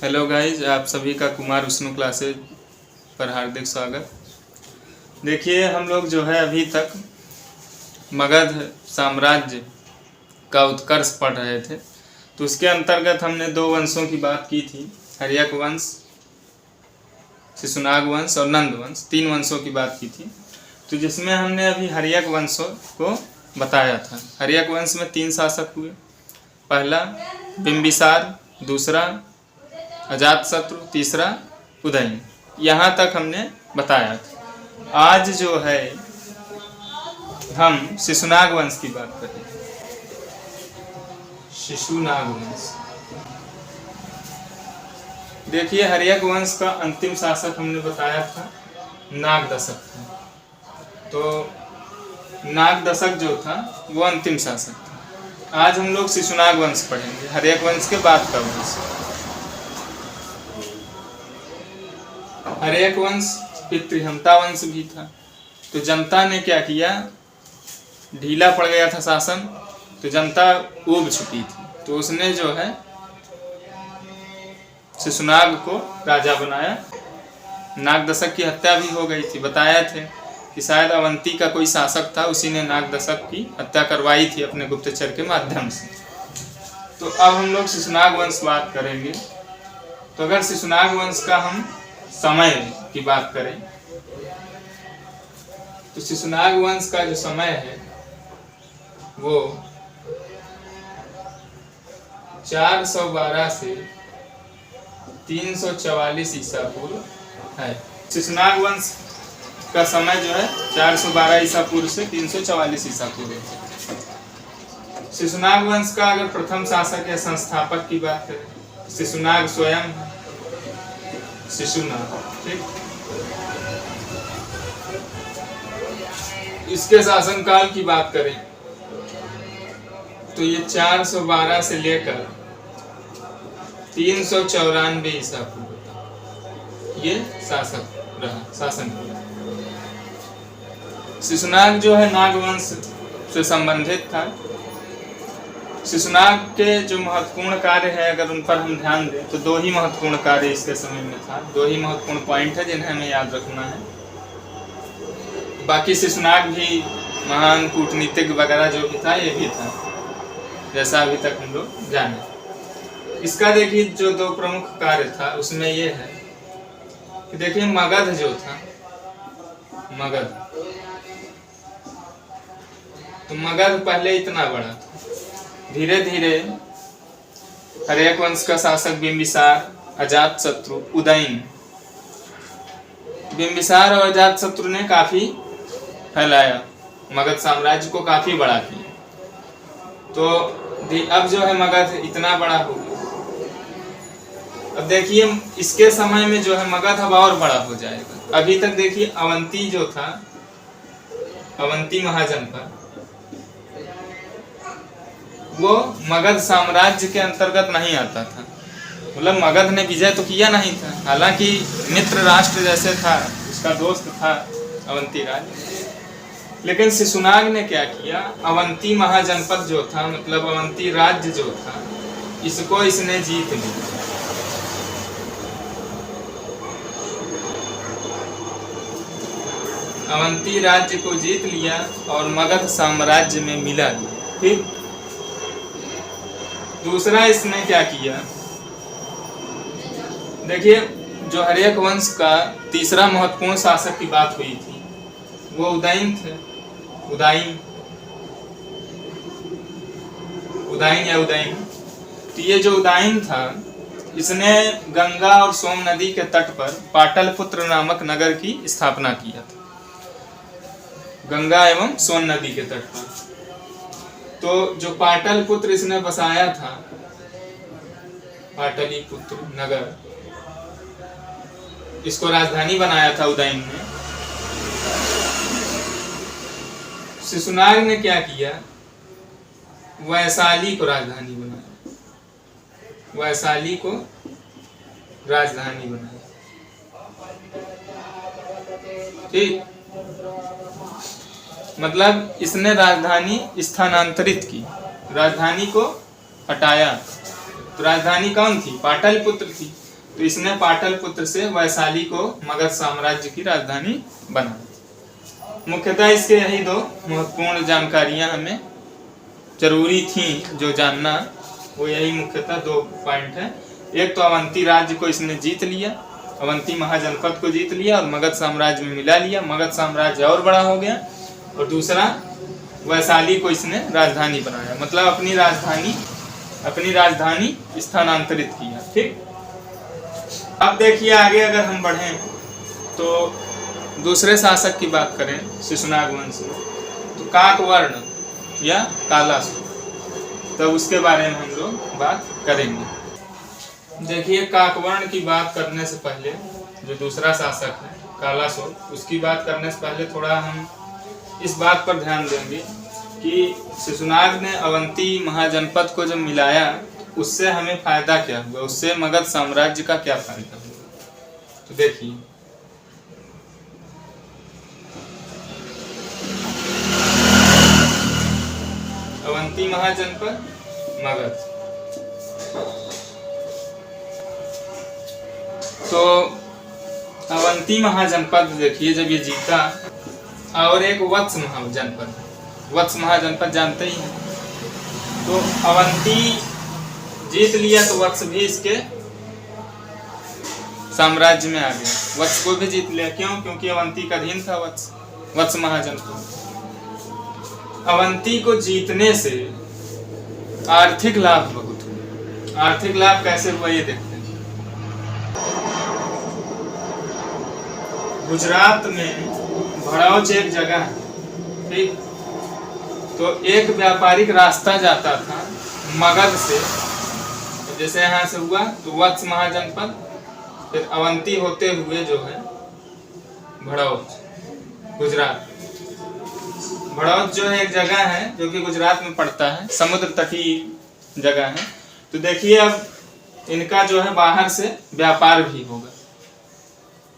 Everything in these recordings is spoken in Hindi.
हेलो गाइज, आप सभी का कुमार विष्णु क्लासेज पर हार्दिक स्वागत। देखिए, हम लोग जो है अभी तक मगध साम्राज्य का उत्कर्ष पढ़ रहे थे। तो उसके अंतर्गत हमने दो वंशों की बात की थी, हर्यक वंश, शिशुनाग वंश और नंद वंश। तीन वंशों की बात की थी। तो जिसमें हमने अभी हर्यक वंशों को बताया था। हर्यक वंश में तीन शासक हुए। पहला बिंबिसार, दूसरा अजातशत्रु, तीसरा उदयन। यहाँ तक हमने बताया था। आज जो है हम शिशुनाग वंश की बात करें। शिशुनाग वंश, देखिए, हर्यक वंश का अंतिम शासक हमने बताया था नागदशक था। तो नागदशक जो था वो अंतिम शासक था। आज हम लोग शिशुनाग वंश पढ़ेंगे, हर्यक वंश के बाद का वंश। हर्यक वंश पितृहंता वंश भी था। तो जनता ने क्या किया, ढीला पड़ गया था शासन, तो जनता ऊब चुकी थी। तो उसने जो है शिशुनाग को राजा बनाया। नागदशक की हत्या भी हो गई थी। बताया थे कि शायद अवंती का कोई शासक था, उसी ने नागदशक की हत्या करवाई थी अपने गुप्तचर के माध्यम से। तो अब हम लोग शिशुनाग वंश बात करेंगे। तो अगर शिशुनाग वंश का हम समय की बात करें तो शिशुनाग वंश का जो समय है वो 412 से 344 ईसा पूर्व है। शिशुनाग वंश का समय जो है 412 ईसा पूर्व से 344 ईसा पूर्व है। शिशुनाग वंश का अगर प्रथम शासक या संस्थापक की बात करें, शिशुनाग स्वयं, शिशुनाग, ठीक। इसके शासनकाल की बात करें तो ये 412 से लेकर 394 ईसा पूर्व ये शासक रहा, शासन किया। शिशुनाग जो है नागवंश से संबंधित था। शिशुनाग के जो महत्वपूर्ण कार्य है, अगर उन पर हम ध्यान दें तो दो ही महत्वपूर्ण कार्य इसके समय में था। दो ही महत्वपूर्ण पॉइंट है जिन्हें हमें याद रखना है। बाकी शिशुनाग भी महान कूटनीतिज्ञ वगैरह जो भी था, ये भी था, जैसा अभी तक हम लोग जाने। इसका देखिए जो दो प्रमुख कार्य था उसमें ये है कि देखिए मगध जो था, मगध, तो मगध पहले इतना बड़ा था। धीरे धीरे हर्यक वंश का शासक बिंबिसार, अजातशत्रु, उदयन, बिंबिसार और अजातशत्रु ने काफी फैलाया, मगध साम्राज्य को काफी बड़ा किया। तो अब जो है मगध इतना बड़ा हो गया। अब देखिए इसके समय में जो है मगध अब और बड़ा हो जाएगा। अभी तक देखिए अवंती जो था, अवंती महाजनपद, वो मगध साम्राज्य के अंतर्गत नहीं आता था। मतलब मगध ने विजय तो किया नहीं था, हालांकि मित्र राष्ट्र जैसे था, उसका दोस्त था अवंती राज्य। लेकिन शिशुनाग ने क्या किया, अवंती महाजनपद जो था, मतलब अवंती राज्य जो था, इसको इसने जीत लिया। अवंती राज्य को जीत लिया और मगध साम्राज्य में मिला लिया। फिर दूसरा इसने क्या किया, देखिए जो हर्यक वंश का तीसरा महत्वपूर्ण शासक की बात हुई थी वो उदयन थे। उदयन या उदयन। तो ये जो उदयन था, इसने गंगा और सोम नदी के तट पर पाटलिपुत्र नामक नगर की स्थापना किया था। गंगा एवं सोन नदी के तट पर। तो जो पाटलिपुत्र इसने बसाया था, पाटलिपुत्र नगर, इसको राजधानी बनाया था उदयन ने। शिशुनाग ने क्या किया, वैशाली को राजधानी बनाया। वैशाली को राजधानी बनाया, ठीक। मतलब इसने राजधानी स्थानांतरित की, राजधानी को हटाया। तो राजधानी कौन थी, पाटलिपुत्र थी। तो इसने पाटलिपुत्र से वैशाली को मगध साम्राज्य की राजधानी बनाया। मुख्यतः इसके यही दो महत्वपूर्ण जानकारियां हमें जरूरी थी जो जानना, वो यही मुख्यतः दो पॉइंट है। एक तो अवंती राज्य को इसने जीत लिया, अवंती महाजनपद को जीत लिया और मगध साम्राज्य में मिला लिया, मगध साम्राज्य और बड़ा हो गया। और दूसरा वैशाली को इसने राजधानी बनाया, मतलब अपनी राजधानी स्थानांतरित किया। ठीक, अब देखिए आगे अगर हम बढ़ें तो दूसरे शासक की बात करें शिशुनाग वंश में, तो काकवर्ण या कालासुर, तब उसके बारे में हम लोग बात करेंगे। देखिए काकवर्ण की बात करने से पहले, जो दूसरा शासक है कालासुर, उसकी बात करने से पहले थोड़ा हम इस बात पर ध्यान देंगे कि शिशुनाग ने अवंती महाजनपद को जब मिलाया उससे हमें फायदा क्या हुआ, उससे मगध साम्राज्य का क्या फायदा हुआ। तो देखिए अवंती महाजनपद मगध, तो अवंती महाजनपद देखिए जब ये जीता, और एक वत्स महाजनपद, वत्स महाजनपद जानते ही हैं, तो अवंती जीत लिया तो वत्स भी इसके साम्राज्य में आ गया, वत्स को भी जीत लिया। क्यों? क्योंकि अवंती का अधीन था वत्स महाजनपद। अवंती को जीतने से आर्थिक लाभ बहुत हुआ। आर्थिक लाभ कैसे हुआ ये देखते हैं। गुजरात में भड़ौच एक जगह है, ठीक, तो एक व्यापारिक रास्ता जाता था मगध से, जैसे यहाँ से हुआ तो वत्स महाजनपद, फिर अवंती होते हुए जो है भड़ौच, गुजरात। भड़ौच जो है एक जगह है जो कि गुजरात में पड़ता है, समुद्र तटीय जगह है। तो देखिए अब इनका जो है बाहर से व्यापार भी होगा,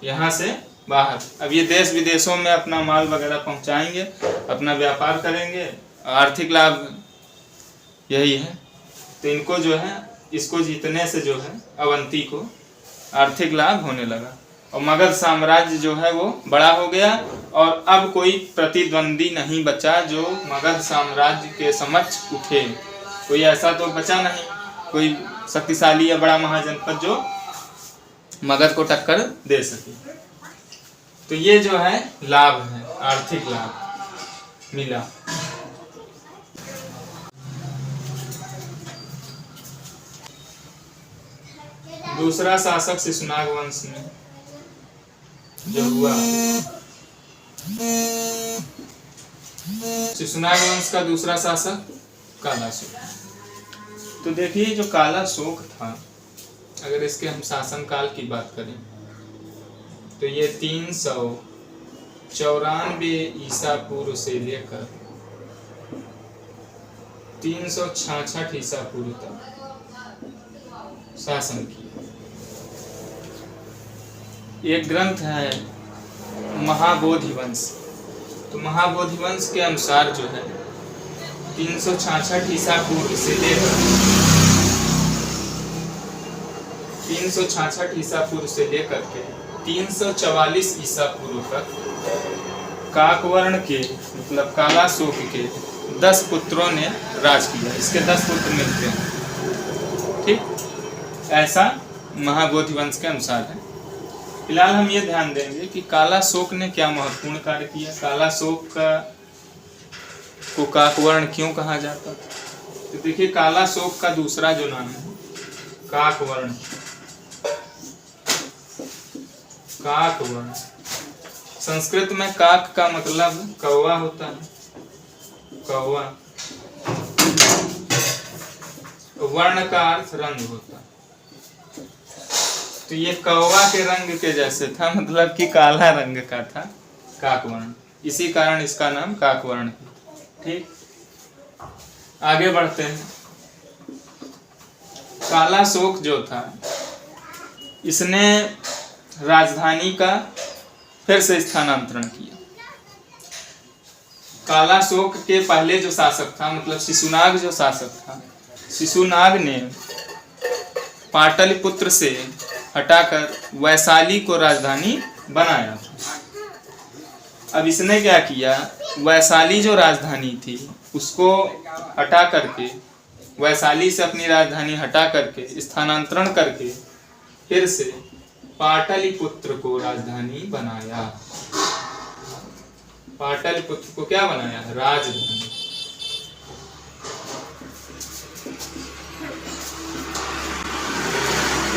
यहाँ से बाहर। अब ये देश विदेशों में अपना माल वगैरह पहुंचाएंगे, अपना व्यापार करेंगे, आर्थिक लाभ यही है। तो इनको जो है, इसको जीतने से जो है अवंती को आर्थिक लाभ होने लगा और मगध साम्राज्य जो है वो बड़ा हो गया और अब कोई प्रतिद्वंदी नहीं बचा जो मगध साम्राज्य के समक्ष उठे। कोई ऐसा तो बचा नहीं, कोई शक्तिशाली या बड़ा महाजनपद जो मगध को टक्कर दे सके। तो ये जो है लाभ है, आर्थिक लाभ मिला। दूसरा शासक शिशुनाग वंश में जो हुआ, शिशुनाग वंश का दूसरा शासक कालाशोक। तो देखिए जो कालाशोक था, अगर इसके हम शासन काल की बात करें तो ये 394 ईसा पूर्व से लेकर 366 ईसा पूर्व तक शासन किया। एक ग्रंथ है महाबोधि वंश, तो महाबोधि वंश के अनुसार जो है 366 ईसा पूर्व से लेकर 366 ईसा पूर्व से लेकर के 344 ईसा पूर्व तक काकवर्ण के मतलब कालाशोक के 10 पुत्रों ने राज किया। इसके 10 पुत्र मिलते हैं, ठीक, ऐसा महाबोधि वंश के अनुसार है। फिलहाल हम ये ध्यान देंगे कि कालाशोक ने क्या महत्वपूर्ण कार्य किया, कालाशोक को काकवर्ण क्यों कहा जाता था। तो देखिए कालाशोक का दूसरा जो नाम है काकवर्ण। काकवर्ण संस्कृत में काक का मतलब कौवा होता है, कौवा। वर्ण का अर्थ रंग होता है। तो ये कौवा के रंग के जैसे था, मतलब कि काला रंग का था काकवर्ण, इसी कारण इसका नाम काकवर्ण है। ठीक, आगे बढ़ते हैं। कालाशोक जो था इसने राजधानी का फिर से स्थानांतरण किया। कालाशोक के पहले जो शासक था, मतलब शिशुनाग जो शासक था, शिशुनाग ने पाटलिपुत्र से हटाकर वैशाली को राजधानी बनाया था। अब इसने क्या किया, वैशाली जो राजधानी थी उसको हटा करके, वैशाली से अपनी राजधानी हटा करके स्थानांतरण करके फिर से पाटलिपुत्र को राजधानी बनाया। पाटलिपुत्र को क्या बनाया, राजधानी।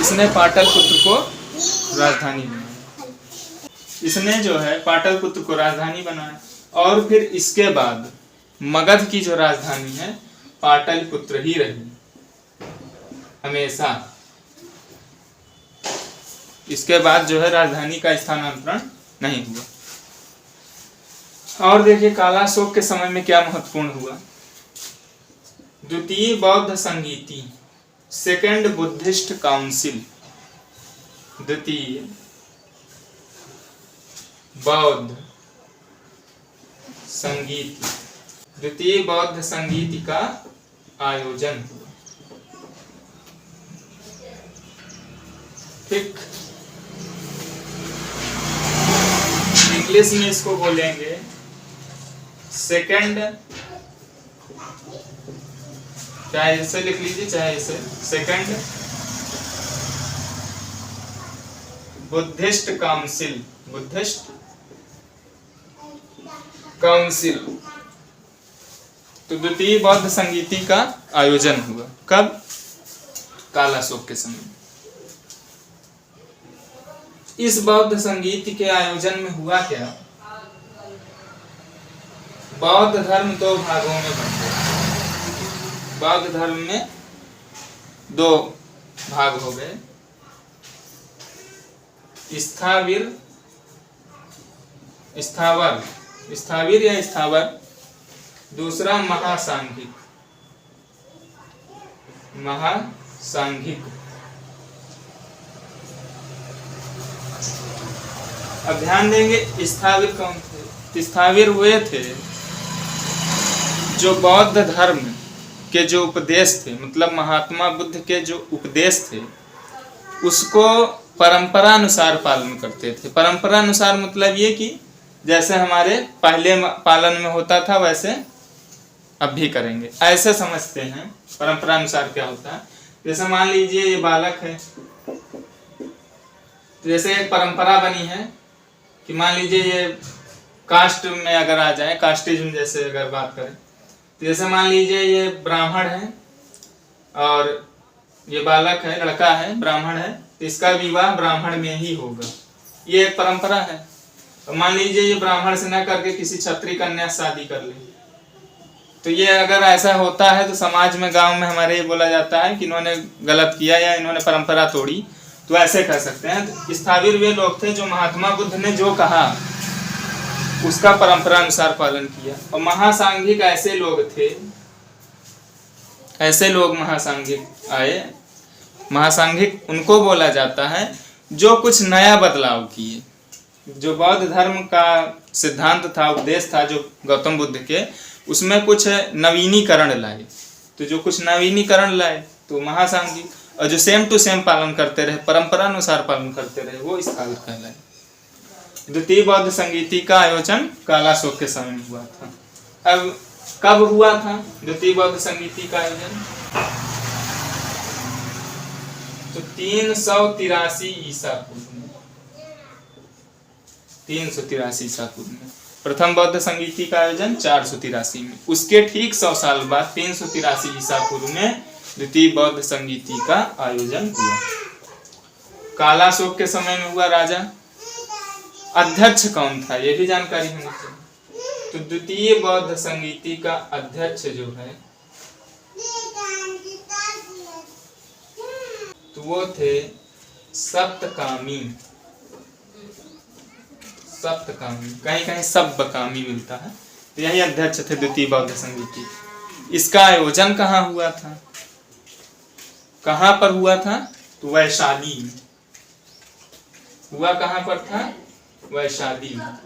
इसने पाटलिपुत्र को राजधानी बनाया। इसने जो है पाटलिपुत्र को राजधानी बनाया और फिर इसके बाद मगध की जो राजधानी है पाटलिपुत्र ही रही हमेशा। इसके बाद जो है राजधानी का स्थानांतरण नहीं हुआ। और देखिए कालाशोक के समय में क्या महत्वपूर्ण हुआ। द्वितीय बौद्ध संगीति, सेकेंड बुद्धिस्ट काउंसिल, द्वितीय बौद्ध संगीति, द्वितीय बौद्ध संगीति का आयोजन हुआ। ठीक, इंग्लिश में इसको बोलेंगे सेकेंड, चाहे इसे लिख लीजिए चाहे इसे, second Buddhist council, Buddhist council. तो द्वितीय बौद्ध संगीति का आयोजन हुआ कब, कालाशोक के समय। इस बौद्ध संगीति के आयोजन में हुआ क्या, बौद्ध धर्म दो भागों में बंटा। बौद्ध धर्म में दो भाग हो गए, स्थाविर, स्थावर, स्थाविर या स्थावर, दूसरा महासांघिक, महासांघिक। अब ध्यान देंगे स्थाविर कौन थे। स्थाविर वे थे जो बौद्ध धर्म के जो उपदेश थे, मतलब महात्मा बुद्ध के जो उपदेश थे उसको परंपरा अनुसार पालन करते थे। परंपरा अनुसार मतलब ये कि जैसे हमारे पहले पालन में होता था वैसे अब भी करेंगे, ऐसे समझते हैं। परंपरा अनुसार क्या होता है, जैसे मान लीजिए ये बालक है, तो जैसे एक परंपरा बनी है कि मान लीजिए ये कास्ट में अगर आ जाए, कास्टिज्म जैसे अगर बात करें, तो जैसे मान लीजिए ये ब्राह्मण है और ये बालक है, लड़का है, ब्राह्मण है, तो इसका विवाह ब्राह्मण में ही होगा, ये एक परंपरा है। तो मान लीजिए ये ब्राह्मण से न करके किसी क्षत्रिय कन्या से शादी कर ले, तो ये अगर ऐसा होता है तो समाज में, गांव में हमारे ये बोला जाता है कि इन्होंने गलत किया या इन्होंने परंपरा तोड़ी, तो ऐसे कह सकते हैं। तो स्थाविर वे लोग थे जो महात्मा बुद्ध ने जो कहा उसका परंपरा अनुसार पालन किया। और महासांघिक ऐसे लोग थे, ऐसे लोग महासांघिक आए। महासांघिक उनको बोला जाता है जो कुछ नया बदलाव किए। जो बौद्ध धर्म का सिद्धांत था, उपदेश था जो गौतम बुद्ध के, उसमें कुछ नवीनीकरण लाए। तो जो कुछ नवीनीकरण लाए तो महासांघिक, और जो सेम टू सेम पालन करते रहे, परंपरा अनुसार पालन करते रहे, वो स्थाविर कहलाए। द्वितीय बौद्ध संगीति का आयोजन कालाशोक के समय में हुआ था। अब कब हुआ था द्वितीय बौद्ध संगीति का आयोजन, तो 383 ईसा पूर्व में, 383 ईसा पूर्व में। प्रथम बौद्ध संगीति का आयोजन 483 में। उसके ठीक 100 साल बाद 383 ईसा पूर्व में द्वितीय बौद्ध संगीति का आयोजन हुआ। कालाशोक के समय में हुआ। राजा अध्यक्ष कौन था, ये भी जानकारी होनी चाहिए। तो द्वितीय बौद्ध संगीति का अध्यक्ष जो है तो वो थे सप्तकामी। सप्तकामी, कहीं कहीं सब्बकामी मिलता है, तो यही अध्यक्ष थे द्वितीय बौद्ध संगीति। इसका आयोजन कहाँ हुआ था, कहाँ पर हुआ था, तो वैशाली में हुआ। कहाँ पर था, वैशाली में।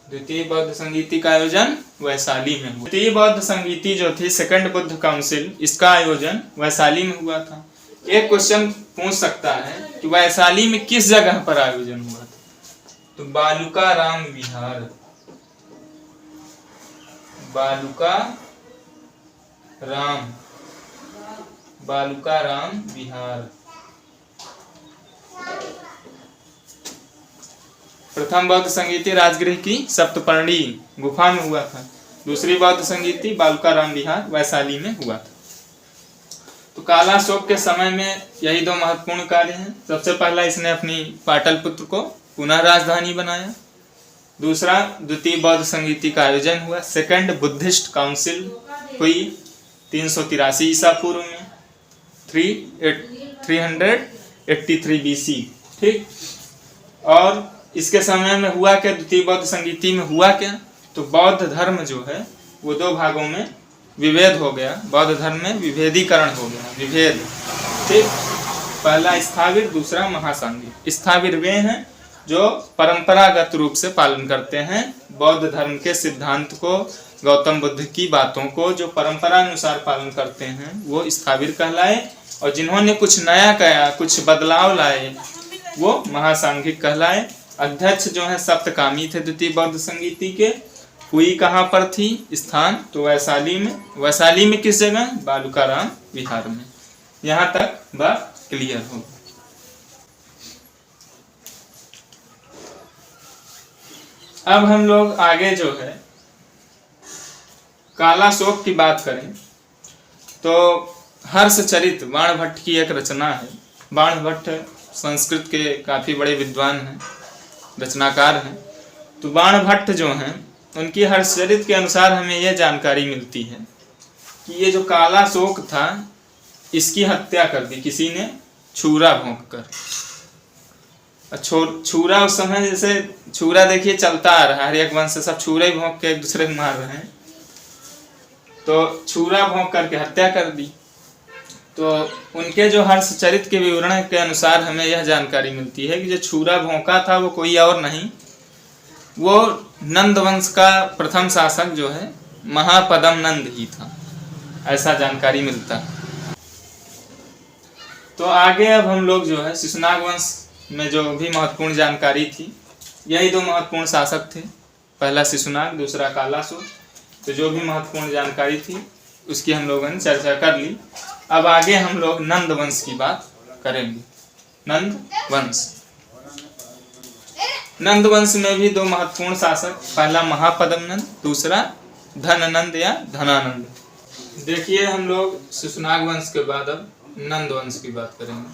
द्वितीय बौद्ध संगीति का आयोजन वैशाली में हुआ। द्वितीय बौद्ध संगीति जो थी, सेकंड बुद्ध काउंसिल, इसका आयोजन वैशाली में हुआ था। एक क्वेश्चन पूछ सकता है कि वैशाली में किस जगह पर आयोजन हुआ था? तो बालूका राम विहार, बालूका राम विहार। प्रथम बौद्ध संगीति राजगृह की सप्तपर्णी गुफा में हुआ था। दूसरी बौद्ध संगीति बालूका राम विहार वैशाली में हुआ था। तो कालाशोक के समय में यही दो महत्वपूर्ण कार्य हैं। सबसे पहला, इसने अपनी पाटलिपुत्र को पुनः राजधानी बनाया। दूसरा, द्वितीय बौद्ध संगीति का आयोजन हुआ। सेकंड बुद्धिस्ट काउंसिल हुई 383 ईसा पूर्व में, 383 BC। ठीक, और इसके समय में हुआ क्या? द्वितीय बौद्ध संगीति में हुआ क्या? तो बौद्ध धर्म जो है वो दो भागों में विभेद हो गया। बौद्ध धर्म में विभेदीकरण हो गया, विभेद। ठीक, पहला स्थाविर, दूसरा महासांघिक। स्थाविर वे हैं जो परंपरागत रूप से पालन करते हैं बौद्ध धर्म के सिद्धांत को, गौतम बुद्ध की बातों को जो परंपरा अनुसार पालन करते हैं वो स्थाविर कहलाए। और जिन्होंने कुछ नया किया, कुछ बदलाव लाए, वो महासांघिक कहलाए। अध्यक्ष जो है सप्तकामी थे द्वितीय बौद्ध संगीति के। हुई कहाँ पर थी स्थान? तो वैशाली में। वैशाली में किस जगह? बालूका राम विहार में। यहाँ तक बात क्लियर हो। अब हम लोग आगे जो है कालाशोक की बात करें तो हर्षचरित बाणभट्ट की एक रचना है। बाणभट्ट संस्कृत के काफी बड़े विद्वान हैं, रचनाकार हैं। तो बाणभट्ट जो हैं उनकी हर्षचरित के अनुसार हमें यह जानकारी मिलती है कि ये जो कालाशोक था इसकी हत्या कर दी किसी ने छुरा भोंक कर। छुरा उस समय, जैसे छुरा देखिए चलता आ रहा है, हर एक वंश से सब छुरा ही भोंक के एक दूसरे को मार रहे हैं, तो छुरा भोंक करके हत्या कर दी। तो उनके जो हर्षचरित के विवरण के अनुसार हमें यह जानकारी मिलती है कि जो छुरा भोंका था वो कोई और नहीं, वो नंद वंश का प्रथम शासक जो है महापदम नंद ही था, ऐसा जानकारी मिलता है। तो आगे अब हम लोग जो है शिशुनाग वंश में जो भी महत्वपूर्ण जानकारी थी, यही दो महत्वपूर्ण शासक थे, पहला शिशुनाग, दूसरा कालाशोक। तो जो भी महत्वपूर्ण जानकारी थी उसकी हम लोगों ने चर्चा कर ली। अब आगे हम लोग नंद वंश की बात करेंगे। नंद वंश, नंद वंश में भी दो महत्वपूर्ण शासक, पहला महापदम नंद, दूसरा धननंद या धनानंद। देखिए हम लोग शिशुनाग वंश के बाद अब नंद वंश की बात करेंगे।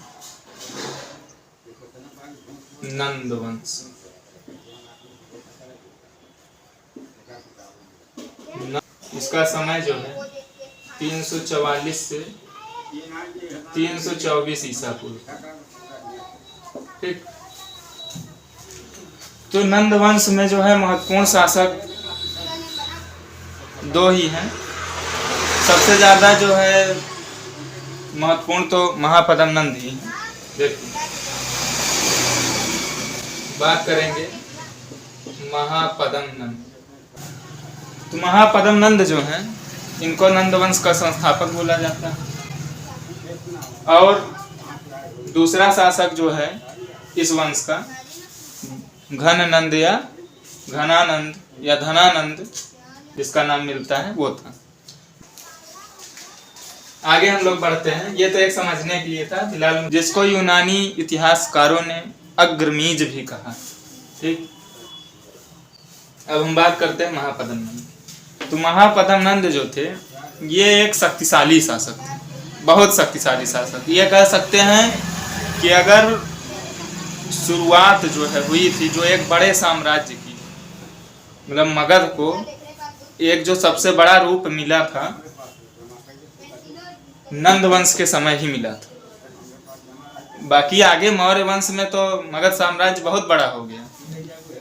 नंद वंश, इसका समय जो है 344 से 324 ईसा पूर्व। ठीक, तो नंद वंश में जो है महत्वपूर्ण शासक दो ही हैं। सबसे ज्यादा जो है महत्वपूर्ण तो महापदम नंद ही है। देखिए बात करेंगे महापदम नंद। तो महापदम नंद जो है इनको नंद वंश का संस्थापक बोला जाता है। और दूसरा शासक जो है इस वंश का घननंद या घनानंद या धनानंद, जिसका नाम मिलता है, वो था। आगे हम लोग बढ़ते हैं। ये तो एक समझने के लिए था फिलहाल, जिसको यूनानी इतिहासकारों ने अग्रमीज भी कहा। ठीक, अब हम बात करते हैं महापदम नंद। तो महापदम नंद जो थे ये एक शक्तिशाली शासक थे, बहुत शक्तिशाली शासक। ये कह सकते हैं कि अगर शुरुआत जो है हुई थी जो एक बड़े साम्राज्य की, मतलब मगध को एक जो सबसे बड़ा रूप मिला था नंद वंश के समय ही मिला था। बाकी आगे मौर्य वंश में तो मगध साम्राज्य बहुत बड़ा हो गया,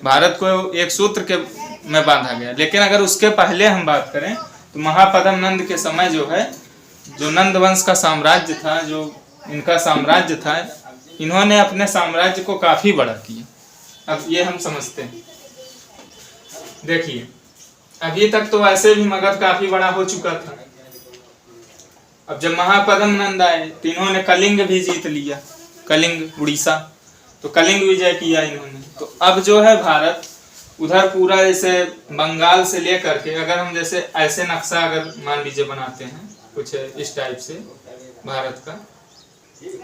भारत को एक सूत्र के में बांधा गया। लेकिन अगर उसके पहले हम बात करें तो महापदम नंद के समय जो है, जो नंद वंश का साम्राज्य था, जो इनका साम्राज्य था, इन्होंने अपने साम्राज्य को काफी बड़ा किया। अब ये हम समझते हैं। देखिए अभी तक तो वैसे भी मगध काफी बड़ा हो चुका था। अब जब महापद्म नंद आए तो इन्होंने कलिंग भी जीत लिया, कलिंग उड़ीसा, तो कलिंग विजय किया इन्होंने। तो अब जो है भारत उधर पूरा जैसे बंगाल से लेकर के, अगर हम जैसे ऐसे नक्शा अगर मान लीजिए बनाते हैं कुछ इस टाइप से भारत का,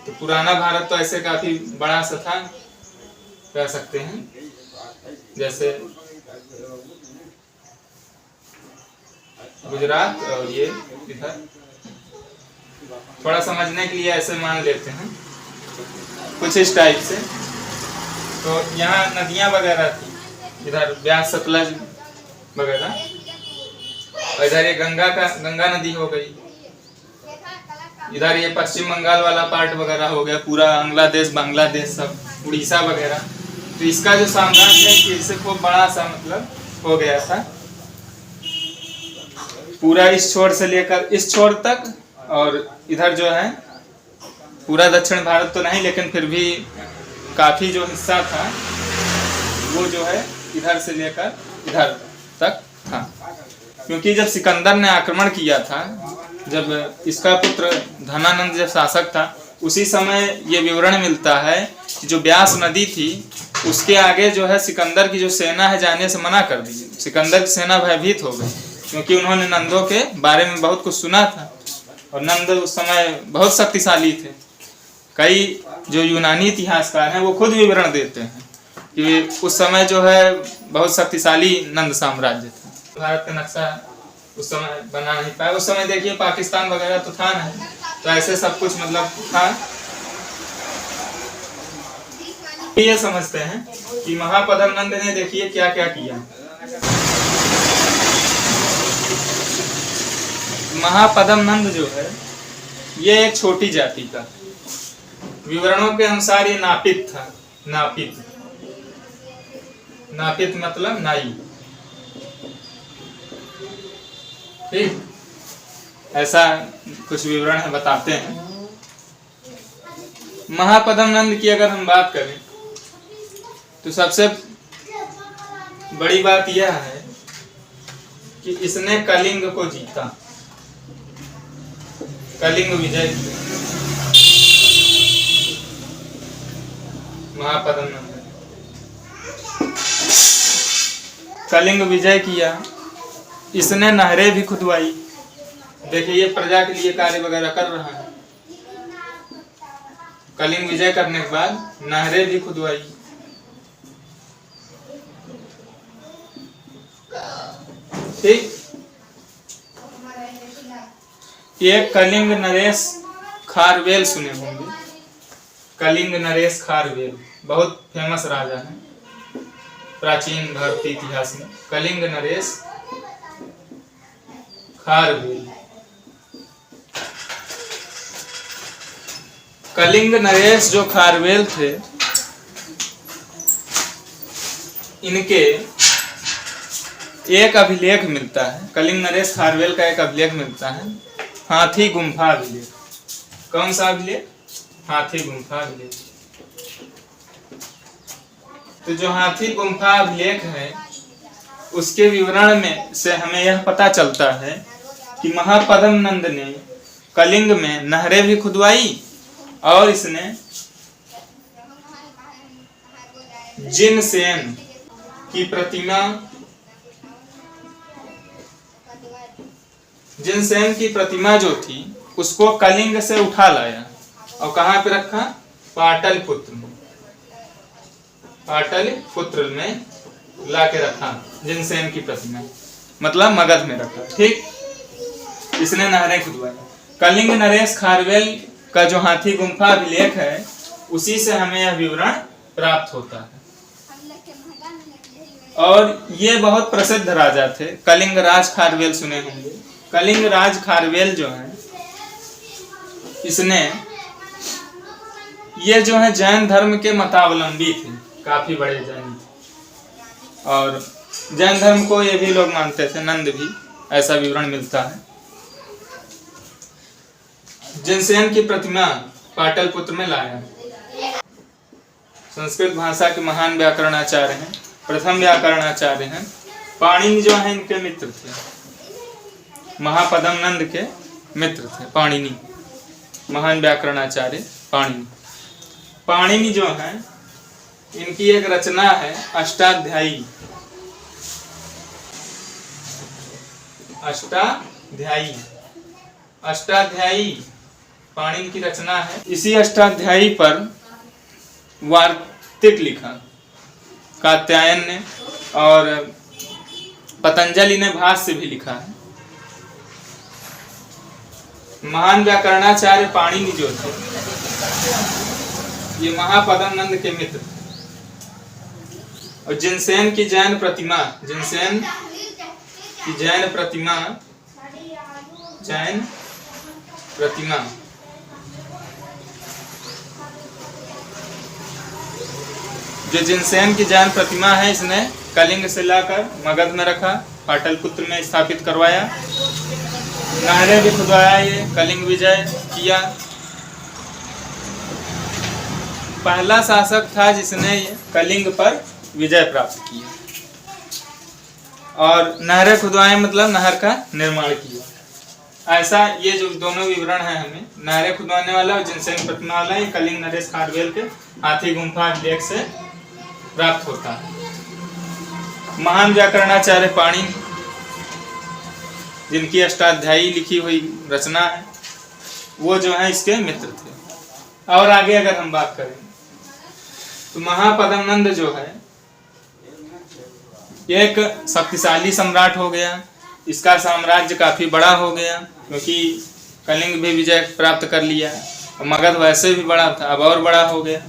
तो पुराना भारत तो ऐसे काफी बड़ा सा था कह सकते हैं। जैसे गुजरात और ये इधर थोड़ा समझने के लिए ऐसे मान लेते हैं कुछ इस टाइप से। तो यहाँ नदियाँ वगैरह थी, इधर ब्यास सतलज वगैरह, और इधर ये गंगा नदी हो गई, इधर ये पश्चिम बंगाल वाला पार्ट वगैरह हो गया, पूरा बांग्लादेश सब उड़ीसा वगैरह। तो इसका जो साम्राज्य है कि इससे खूब बड़ा सा मतलब हो गया था, पूरा इस छोर से लेकर इस छोर तक, और इधर जो है पूरा दक्षिण भारत तो नहीं लेकिन फिर भी काफी जो हिस्सा था वो जो है इधर से लेकर इधर तक था। क्योंकि जब सिकंदर ने आक्रमण किया था, जब इसका पुत्र धनानंद जब शासक था, उसी समय ये विवरण मिलता है कि जो ब्यास नदी थी उसके आगे जो है सिकंदर की जो सेना है जाने से मना कर दी। सिकंदर की सेना भयभीत हो गई क्योंकि उन्होंने नंदों के बारे में बहुत कुछ सुना था, और नंद उस समय बहुत शक्तिशाली थे। कई जो यूनानी इतिहासकार हैं वो खुद विवरण देते हैं कि उस समय जो है बहुत शक्तिशाली नंद साम्राज्य था। भारत का नक्शा उस समय बना नहीं पाया। उस समय देखिए पाकिस्तान वगैरह तो था नहीं, तो ऐसे सब कुछ मतलब था। ये समझते हैं कि महापद्म नंद ने देखिए क्या क्या किया। महापद्म नंद जो है ये एक छोटी जाति का, विवरणों के अनुसार ये नापित था। नापित मतलब नाई, ठीक, ऐसा कुछ विवरण है बताते हैं। महापद्म नंद की अगर हम बात करें तो सबसे बड़ी बात यह है कि इसने कलिंग को जीता, कलिंग विजय किया। महापद्म नंद कलिंग विजय किया। इसने नहरें भी खुदवाई। देखिए ये प्रजा के लिए कार्य वगैरह कर रहा है। कलिंग विजय करने के बाद नहरें भी खुदवाई। ठीक, ये कलिंग नरेश खारवेल सुने होंगे। कलिंग नरेश खारवेल बहुत फेमस राजा हैं प्राचीन भारतीय इतिहास में। कलिंग नरेश खारवेल। कलिंग नरेश जो खारवेल थे, इनके एक अभिलेख मिलता है। कलिंग नरेश खारवेल का एक अभिलेख मिलता है, हाथी गुम्फा अभिलेख। कौन सा अभिलेख? हाथी गुम्फा अभिलेख। तो जो हाथी गुम्फा अभिलेख है उसके विवरण में से हमें यह पता चलता है कि महापद्म नंद ने कलिंग में नहरें भी खुदवाई और इसने जिनसेन की प्रतिमा, जिनसेन की प्रतिमा जो थी उसको कलिंग से उठा लाया और कहाँ पे रखा? पाटलिपुत्र में। पाटलिपुत्र में लाके रखा जिनसेन की प्रतिमा, मतलब मगध में रखा। ठीक, इसने नहरें खुदवाई। कलिंग नरेश खारवेल का जो हाथी गुम्फा अभिलेख है उसी से हमें यह विवरण प्राप्त होता है। और ये बहुत प्रसिद्ध राजा थे, कलिंग राज खारवेल सुने होंगे। कलिंग राज खारवेल जो है, इसने ये जो है जैन धर्म के मतावलंबी थे, काफी बड़े जैन थे, और जैन धर्म को ये भी लोग मानते थे, नंद भी, ऐसा विवरण मिलता है। जिनसेन की प्रतिमा पाटलिपुत्र में लाया। संस्कृत भाषा के महान व्याकरणाचार्य हैं, प्रथम व्याकरणाचार्य हैं पाणिनि जो है इनके मित्र थे, महापदम नंद के मित्र थे पाणिनि, महान व्याकरणाचार्य पाणिनि। पाणिनि जो है इनकी एक रचना है अष्टाध्यायी। अष्टाध्यायी, अष्टाध्यायी पाणिनि की रचना है। इसी अष्टाध्यायी पर वार्तिक लिखा कात्यायन ने, और पतंजलि ने भाष्य भी लिखा है। महान व्याकरणाचार्य पाणिनि जो थे ये महापदम नंद के मित्र, और जिनसेन की जैन प्रतिमा, जिनसेन की जैन प्रतिमा, जैन प्रतिमा जो जिनसेन की जैन प्रतिमा है, इसने कलिंग से लाकर मगध में रखा, पाटलिपुत्र में स्थापित करवाया। नहरें भी खुदवाया, ये कलिंग विजय किया। पहला शासक था जिसने ये कलिंग पर विजय प्राप्त किया, और नहरें खुदवाए मतलब नहर का निर्माण किया। ऐसा ये जो दोनों विवरण है हमें, नहरें खुदवाने वाला और जिनसेन प्रतिमा वाला, ये कलिंग नरेश खारवेल के हाथी गुम्फा लेख से प्राप्त होता है। महान व्याकरणाचार्य पाणिनि जिनकी अष्टाध्यायी लिखी हुई रचना है, वो जो है इसके मित्र थे। और आगे अगर हम बात करें तो महापदम नंद जो है एक शक्तिशाली सम्राट हो गया। इसका साम्राज्य काफी बड़ा हो गया, क्योंकि कलिंग भी विजय प्राप्त कर लिया, और मगध वैसे भी बड़ा था, अब और बड़ा हो गया।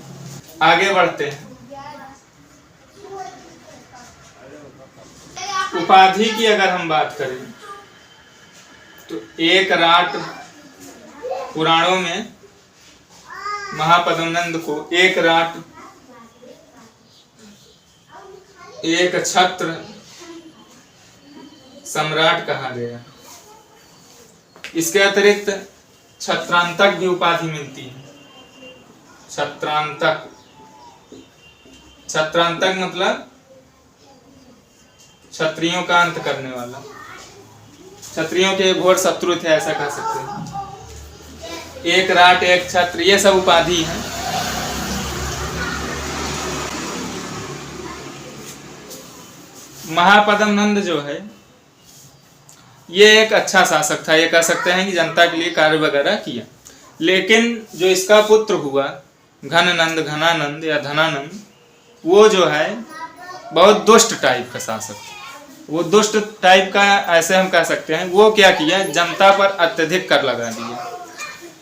आगे बढ़ते हैं। उपाधि की अगर हम बात करें तो एक राट पुराणों में महापदम नंद को एक राट, एक छत्र सम्राट कहा गया। इसके अतिरिक्त छत्रांतक भी उपाधि मिलती है। छत्रांतक, छत्रांतक मतलब क्षत्रियों का अंत करने वाला, क्षत्रियों के घोर शत्रु थे, ऐसा कह सकते हैं। एक राट, एक छत्र, ये सब उपाधि है। महापदम नंद जो है ये एक अच्छा शासक था, ये कह सकते हैं कि जनता के लिए कार्य वगैरह किया। लेकिन जो इसका पुत्र हुआ घननंद, घनानंद या धनानंद, वो जो है बहुत दुष्ट टाइप का शासक। वो दुष्ट टाइप का ऐसे हम कह सकते हैं। वो क्या किया, जनता पर अत्यधिक कर लगा दिया।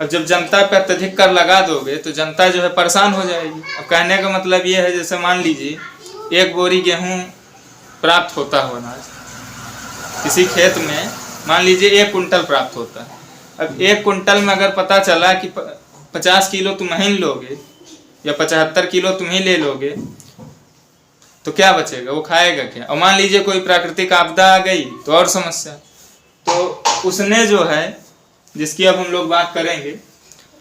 अब जब जनता पर अत्यधिक कर लगा दोगे तो जनता जो है परेशान हो जाएगी। अब कहने का मतलब ये है, जैसे मान लीजिए एक बोरी गेहूं प्राप्त होता हो अनाज किसी खेत में, मान लीजिए 1 कुंटल प्राप्त होता है। अब 1 कुंटल में अगर पता चला कि 50 किलो तुम ही लोगे या 75 किलो तुम ही ले लोगे, तो क्या बचेगा, वो खाएगा क्या। और मान लीजिए कोई प्राकृतिक आपदा आ गई तो और समस्या। तो उसने जो है, जिसकी अब हम लोग बात करेंगे,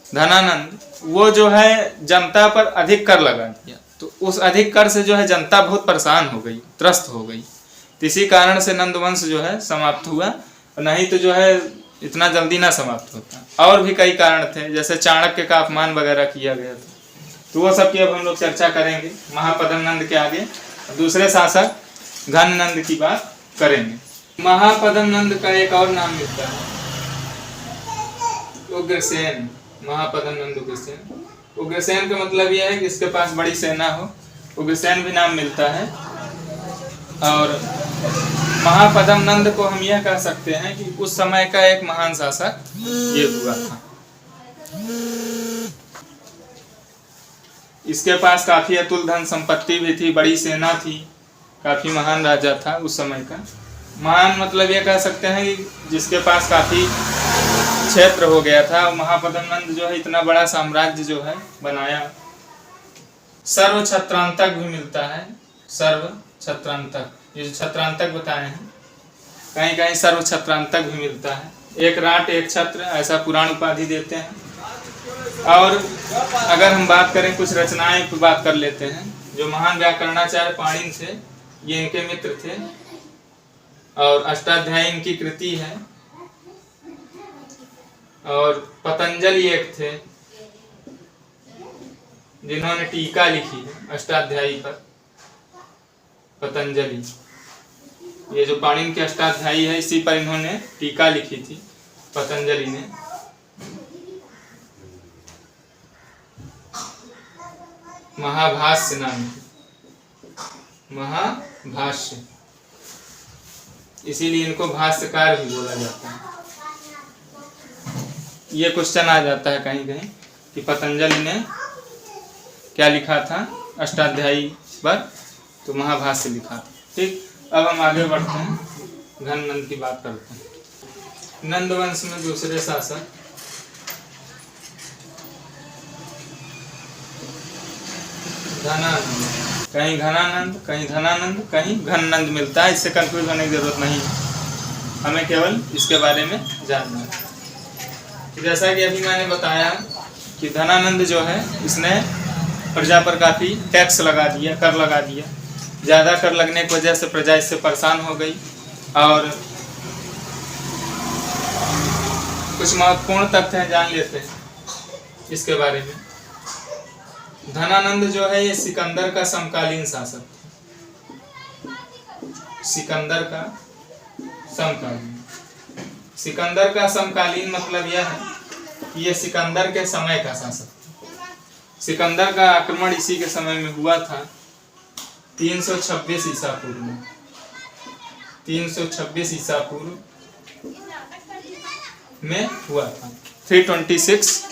धनानंद, वो जो है जनता पर अधिक कर लगा दिया। तो उस अधिक कर से जो है जनता बहुत परेशान हो गई, त्रस्त हो गई। तो इसी कारण से नंद वंश जो है समाप्त हुआ, और नहीं तो जो है इतना जल्दी ना समाप्त होता। और भी कई कारण थे, जैसे चाणक्य का अपमान वगैरह किया गया था। तो वो सब की अब हम लोग चर्चा करेंगे महापदम नंद के आगे। दूसरे शासक घननंद की बात करेंगे। महापदम नंद का एक और नाम मिलता है उग्रसेन। महापदम नंद उग्रसेन। उग्रसेन का मतलब यह है कि इसके पास बड़ी सेना हो, उग्रसेन भी नाम मिलता है। और महापदम नंद को हम यह कह सकते हैं कि उस समय का एक महान शासक ये हुआ था। इसके पास काफी अतुल धन संपत्ति भी थी, बड़ी सेना थी, काफी महान राजा था उस समय का। महान मतलब ये कह सकते हैं कि जिसके पास काफी क्षेत्र हो गया था। महापदम नंद जो है इतना बड़ा साम्राज्य जो है बनाया। सर्व छत्रांतक भी मिलता है, सर्व छत्रांतक, ये जो छत्रांतक बताए हैं, कहीं कहीं सर्व छत्रांतक भी मिलता है। एक राट, एक छत्र, ऐसा पुराण उपाधि देते हैं। और अगर हम बात करें कुछ रचनाएं पर, बात कर लेते हैं। जो महान व्याकरणाचार्य पाणिनि थे, ये इनके मित्र थे। और अष्टाध्यायी इनकी कृति है। और पतंजलि एक थे जिन्होंने टीका लिखी है अष्टाध्यायी पर, पतंजलि। ये जो पाणिनि के अष्टाध्यायी है इसी पर इन्होंने टीका लिखी थी पतंजलि ने। महाभाष्य नाम है, महाभाष्य, इसीलिए इनको भाष्यकार भी बोला जाता है। ये क्वेश्चन आ जाता है कहीं कहीं कि पतंजलि ने क्या लिखा था अष्टाध्यायी पर, तो महाभाष्य लिखा। ठीक, अब हम आगे बढ़ते हैं, घन नंद की बात करते हैं। नंद वंश में दूसरे शासक धनानंद, कहीं घनानंद, कहीं धनानंद, कहीं घन नंद मिलता है। इससे कंफ्यूज होने की जरूरत नहीं है, हमें केवल इसके बारे में जानना है। जैसा कि अभी मैंने बताया कि धनानंद जो है इसने प्रजा पर काफ़ी टैक्स लगा दिया, कर लगा दिया। ज़्यादा कर लगने की वजह से प्रजा इससे परेशान हो गई और कुछ महत्वपूर्ण तथ्य हैं, जान लेते हैं इसके बारे में। धनानंद जो है ये सिकंदर का समकालीन शासक था। सिकंदर का समकालीन, सिकंदर का समकालीन मतलब यह है कि ये सिकंदर के समय का शासक था। सिकंदर का आक्रमण इसी के समय में हुआ था 326 ईसा पूर्व में। 326 ईसा पूर्व में हुआ था, 326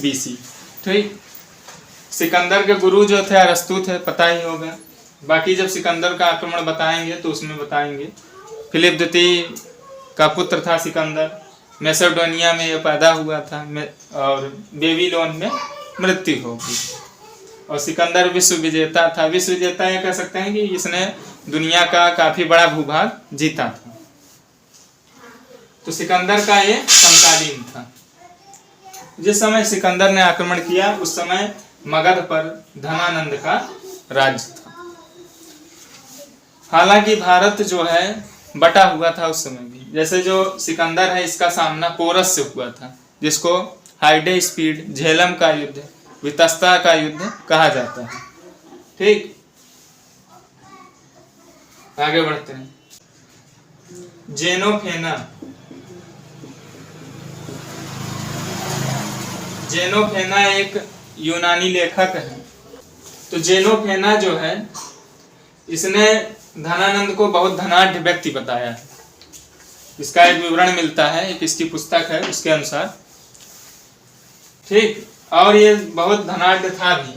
BC। ठीक, सिकंदर के गुरु जो थे अरस्तु थे, पता ही होगा। बाकी जब सिकंदर का आक्रमण बताएंगे तो उसमें बताएंगे। फिलिप द्वितीय का पुत्र था सिकंदर, मैसेडोनिया में ये पैदा हुआ था और बेबीलोन में मृत्यु हो गई। और सिकंदर विश्व विजेता था। विश्व विजेता ये कह सकते हैं कि इसने दुनिया का काफी बड़ा भूभाग जीता था। तो सिकंदर का ये समकालीन था। जिस समय सिकंदर ने आक्रमण किया उस समय मगध पर धनानंद का राज्य था। हालांकि भारत जो है बटा हुआ था उस समय भी। जैसे जो सिकंदर है इसका सामना पोरस से हुआ था, जिसको हाइडे स्पीड, झेलम का युद्ध, वितस्ता का युद्ध कहा जाता है। ठीक, आगे बढ़ते हैं। जेनोफेना, जेनोफेना एक यूनानी लेखक है। तो जेनोफेना जो है इसने धनानंद को बहुत धनाढ्य व्यक्ति बताया है। इसका एक विवरण मिलता है, एक इसकी पुस्तक है उसके अनुसार। ठीक, और ये बहुत धनाढ्य था भी।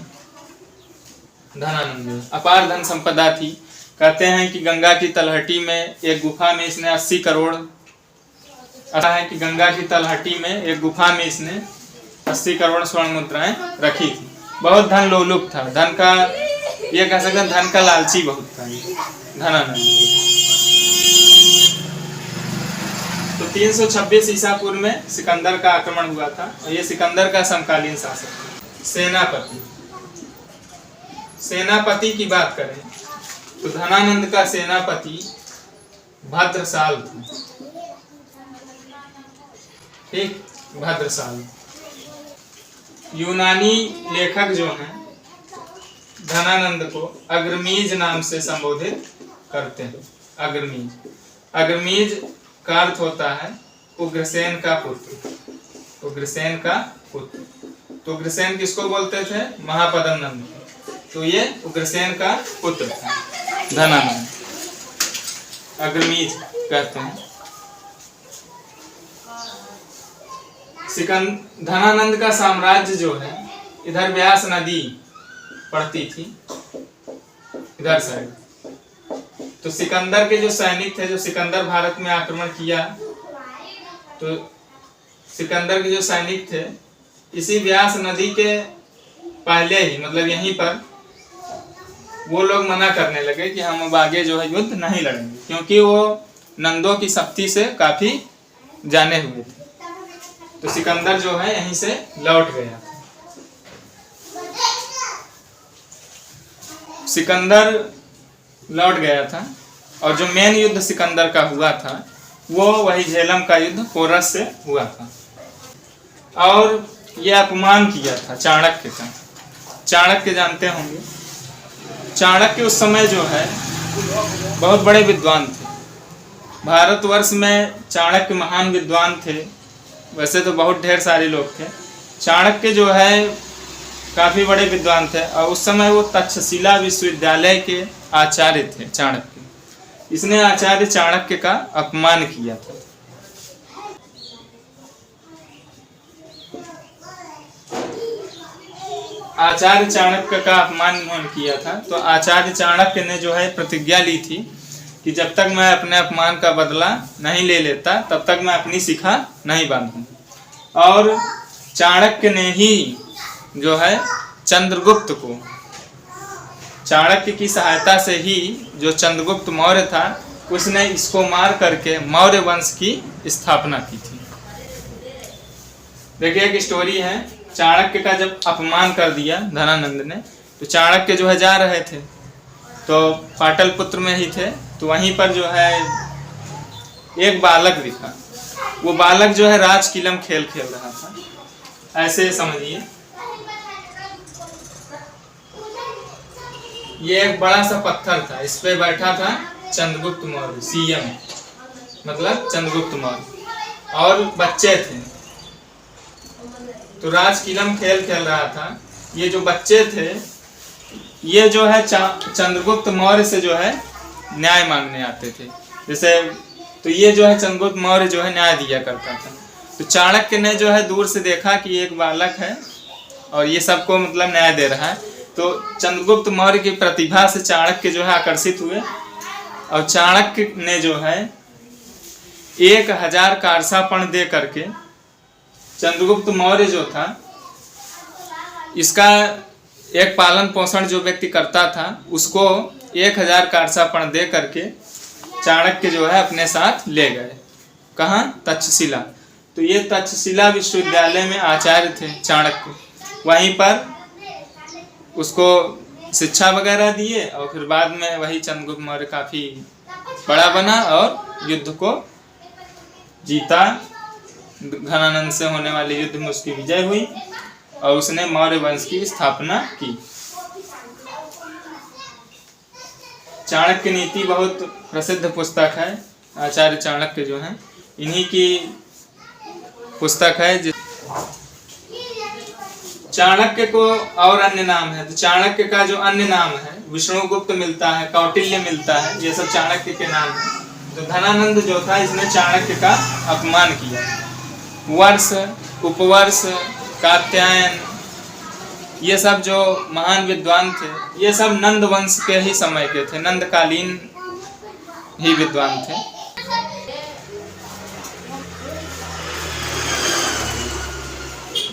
धनानंद अपार धन संपदा थी। कहते हैं कि गंगा की तलहटी में एक गुफा में इसने 80 करोड़, ऐसा है कि गंगा की तलहटी में एक गुफा में इसने 80 करोड़ स्वर्ण मुद्राएं रखी थी। बहुत धन लोलुप था, धन का ये कह सकते हैं धन का लालची बहुत था ये धनानंद। तो 326 ईसा पूर्व में सिकंदर का आक्रमण हुआ था और ये सिकंदर का समकालीन शासक। सेनापति, सेनापति की बात करें तो धनानंद का सेनापति भद्रसाल था। ठीक, भद्रसाल। यूनानी लेखक जो हैं धनानंद को अग्रमीज नाम से संबोधित करते हैं। अग्रमीज, अग्रमीज का अर्थ होता है उग्रसेन का पुत्र। उग्रसेन का पुत्र, तो उग्रसेन किसको बोलते थे? महापद्म नंद। तो ये उग्रसेन का पुत्र था धनानंद, अग्रमीज कहते हैं। धनानंद का साम्राज्य जो है इधर व्यास नदी पड़ती थी, इधर साइड। तो सिकंदर के जो सैनिक थे, जो सिकंदर भारत में आक्रमण किया, तो सिकंदर के जो सैनिक थे इसी व्यास नदी के पहले ही, मतलब यहीं पर वो लोग मना करने लगे कि हम अब आगे जो है युद्ध नहीं लड़ेंगे, क्योंकि वो नंदों की शक्ति से काफी जाने हुए थे। तो सिकंदर जो है यहीं से लौट गया। सिकंदर लौट गया था और जो मेन युद्ध सिकंदर का हुआ था वो वही झेलम का युद्ध पोरस से हुआ था। और ये अपमान किया था चाणक्य का। चाणक्य जानते होंगे, चाणक्य उस समय जो है बहुत बड़े विद्वान थे। भारतवर्ष में चाणक्य महान विद्वान थे, वैसे तो बहुत ढेर सारे लोग थे। चाणक्य जो है काफ़ी बड़े विद्वान थे और उस समय वो तक्षशिला विश्वविद्यालय के आचार्य थे चाणक्य। इसने आचार्य चाणक्य का अपमान किया था। आचार्य चाणक्य का अपमान उन्होंने किया था, तो आचार्य चाणक्य ने जो है प्रतिज्ञा ली थी कि जब तक मैं अपने अपमान का बदला नहीं ले लेता तब तक मैं अपनी शिखा नहीं बांधूंगा। और चाणक्य ने ही जो है चंद्रगुप्त को, चाणक्य की सहायता से ही जो चंद्रगुप्त मौर्य था उसने इसको मार करके मौर्य वंश की स्थापना की थी। देखिए एक स्टोरी है, चाणक्य का जब अपमान कर दिया धनानंद ने, तो चाणक्य जो है जा रहे थे, तो पाटलिपुत्र में ही थे, तो वहीं पर जो है एक बालक दिखा। वो बालक जो है राजकिलम खेल खेल रहा था, ऐसे समझिए। ये एक बड़ा सा पत्थर था, इस पे बैठा था चंद्रगुप्त मौर्य, सीएम मतलब चंद्रगुप्त मौर्य, और बच्चे थे। तो राजकिलम खेल खेल रहा था। ये जो बच्चे थे ये जो है चंद्रगुप्त मौर्य से जो है न्याय मांगने आते थे, जैसे तो ये जो है चंद्रगुप्त मौर्य जो है न्याय दिया करता था। तो चाणक्य ने जो है दूर से देखा कि एक बालक है और ये सबको मतलब न्याय दे रहा है, तो चंद्रगुप्त मौर्य की प्रतिभा से चाणक्य जो है आकर्षित हुए और चाणक्य ने जो है 1000 कारसापण दे करके चंद्रगुप्त मौर्य जो था इसका एक पालन पोषण जो व्यक्ति करता था उसको 1000 कारसापण दे करके चाणक्य जो है अपने साथ ले गए। कहाँ? तक्षशिला। तो ये तक्षशिला विश्वविद्यालय में आचार्य थे चाणक्य, वहीं पर उसको शिक्षा वगैरह दिए और फिर बाद में वही चंद्रगुप्त मौर्य काफ़ी बड़ा बना और युद्ध को जीता। धनानंद से होने वाले युद्ध में उसकी विजय हुई और उसने मौर्य वंश की स्थापना की। चाणक्य नीति बहुत प्रसिद्ध पुस्तक है, आचार्य चाणक्य जो हैं इन्हीं की पुस्तक है। चाणक्य को और अन्य नाम है, तो चाणक्य का जो अन्य नाम है विष्णुगुप्त मिलता है, कौटिल्य मिलता है, ये सब चाणक्य के नाम है। तो धनानंद जो था इसने चाणक्य का अपमान किया। वर्ष, उपवर्ष, कात्यायन, ये सब जो महान विद्वान थे ये सब नंद वंश के ही समय के थे, नंदकालीन ही विद्वान थे।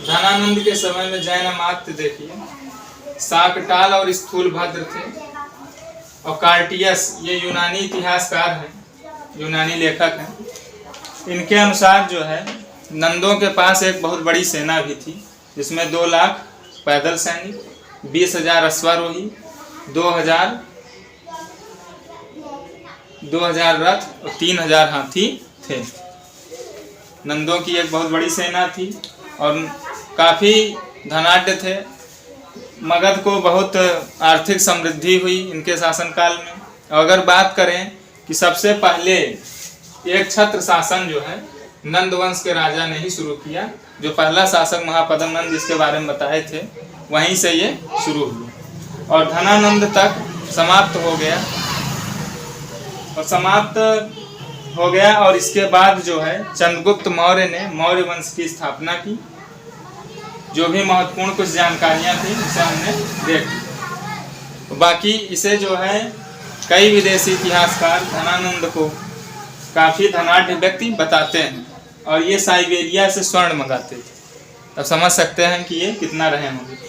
धनानंद के समय में जैन अमात्य देखिए, शाकटाल और स्थूलभद्र थे, और कार्टियस ये यूनानी इतिहासकार हैं, यूनानी लेखक हैं। इनके अनुसार जो है नंदों के पास एक बहुत बड़ी सेना भी थी, जिसमें 2 लाख पैदल सैनिक, 20,000 अश्वारोही, 2000 रथ और 3000 हाथी थे। नंदों की एक बहुत बड़ी सेना थी और काफ़ी धनाढ्य थे। मगध को बहुत आर्थिक समृद्धि हुई इनके शासनकाल में। और अगर बात करें कि सबसे पहले एक छत्र शासन जो है नंद वंश के राजा ने ही शुरू किया, जो पहला शासक महापद्म नंद जिसके बारे में बताए थे वहीं से ये शुरू हुआ और धनानंद तक समाप्त हो गया। और इसके बाद जो है चंद्रगुप्त मौर्य ने मौर्य वंश की स्थापना की। जो भी महत्वपूर्ण कुछ जानकारियां थी उसे हमने देख ली। बाकी इसे जो है कई विदेशी इतिहासकार धनानंद को काफ़ी धनाढ्य व्यक्ति बताते हैं और ये साइबेरिया से स्वर्ण मंगाते थे। तब समझ सकते हैं कि ये कितना रहे होंगे।